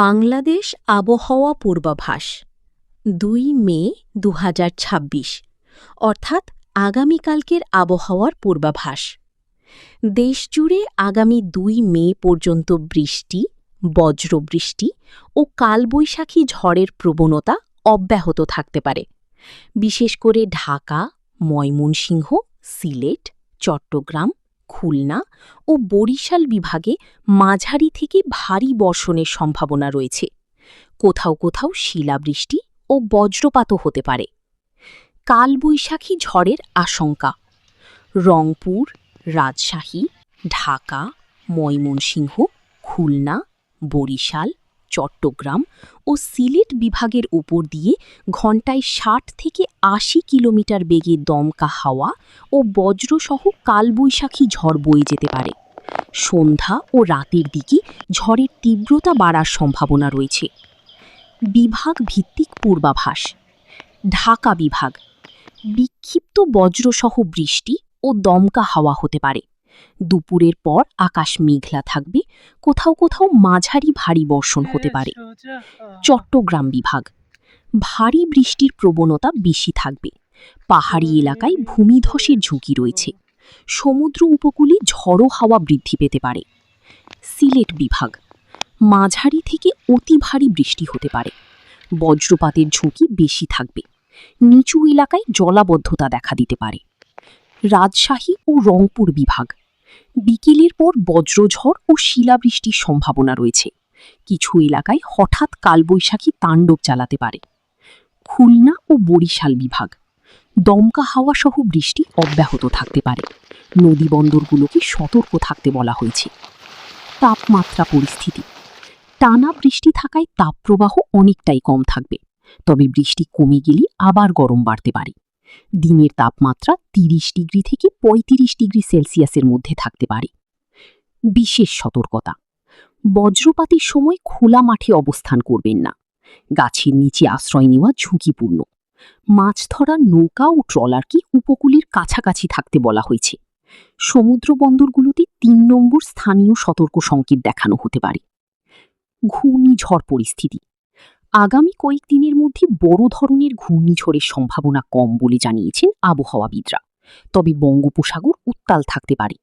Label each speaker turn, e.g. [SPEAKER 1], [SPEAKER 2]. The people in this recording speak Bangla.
[SPEAKER 1] বাংলাদেশ আবহাওয়া পূর্বাভাস ২ মে ২০২৬ অর্থাৎ আগামীকালকের আবহাওয়ার পূর্বাভাস। দেশজুড়ে আগামী ২ মে পর্যন্ত বৃষ্টি, বজ্রবৃষ্টি ও কালবৈশাখী ঝড়ের প্রবণতা অব্যাহত থাকতে পারে। বিশেষ করে ঢাকা, ময়মনসিংহ, সিলেট, চট্টগ্রাম, খুলনা ও বরিশাল বিভাগে মাঝারি থেকে ভারী বর্ষণের সম্ভাবনা রয়েছে। কোথাও কোথাও শিলাবৃষ্টি ও বজ্রপাতও হতে পারে। কালবৈশাখী ঝড়ের আশঙ্কা রংপুর, রাজশাহী, ঢাকা, ময়মনসিংহ, খুলনা, বরিশাল, চট্টগ্রাম ও সিলেট বিভাগের উপর দিয়ে ঘণ্টায় ৬০ থেকে ৮০ কিলোমিটার বেগে দমকা হাওয়া ও বজ্রসহ কালবৈশাখী ঝড় বয়ে যেতে পারে। সন্ধ্যা ও রাতের দিকে ঝড়ের তীব্রতা বাড়ার সম্ভাবনা রয়েছে। বিভাগ ভিত্তিক পূর্বাভাস। ঢাকা বিভাগ বিক্ষিপ্ত বজ্রসহ বৃষ্টি ও দমকা হাওয়া হতে পারে। দুপুরের পর আকাশ মেঘলা থাকবে, কোথাও কোথাও মাঝারি ভারী বর্ষণ হতে পারে। চট্টগ্রাম বিভাগ ভারী বৃষ্টির প্রবণতা বেশি থাকবে। পাহাড়ি এলাকায় ভূমিধসের ঝুঁকি রয়েছে। সমুদ্র উপকূলে ঝড়ো হাওয়া বৃদ্ধি পেতে পারে। সিলেট বিভাগ মাঝারি থেকে অতি ভারী বৃষ্টি হতে পারে। বজ্রপাতের ঝুঁকি বেশি থাকবে। নিচু এলাকায় জলাবদ্ধতা দেখা দিতে পারে। রাজশাহী ও রংপুর বিভাগ বিকেলের পর বজ্রঝড় ও শিলাবৃষ্টির সম্ভাবনা রয়েছে। কিছু এলাকায় হঠাৎ কালবৈশাখী তাণ্ডব চালাতে পারে। খুলনা ও বরিশাল বিভাগ দমকা হাওয়া সহ বৃষ্টি অব্যাহত থাকতে পারে। নদীবন্দরগুলোকে সতর্ক থাকতে বলা হয়েছে। তাপমাত্রা পরিস্থিতি টানা বৃষ্টি থাকায় তাপপ্রবাহ অনেকটাই কম থাকবে, তবে বৃষ্টি কমে গেলে আবার গরম বাড়তে পারে। দিনের তাপমাত্রা ৩০ ডিগ্রি থেকে ৩৫ ডিগ্রি সেলসিয়াসের মধ্যে থাকতে পারে। বিশেষ সতর্কতা বজ্রপাতের সময় খোলা মাঠে অবস্থান করবেন না। গাছের নিচে আশ্রয় নেওয়া ঝুঁকিপূর্ণ। মাছ ধরার নৌকা ও ট্রলারকে উপকূলের কাছাকাছি থাকতে বলা হয়েছে। সমুদ্র বন্দরগুলোতে ৩ নম্বর স্থানীয় সতর্ক সংকেত দেখানো হতে পারে। ঘূর্ণিঝড় পরিস্থিতি আগামী কয়েকদিনের মধ্যে বড় ধরনের ঘূর্ণিঝড়ের সম্ভাবনা কম বলে জানিয়েছেন আবহাওয়াবিদরা, তবে বঙ্গোপসাগর উত্তাল থাকতে পারে।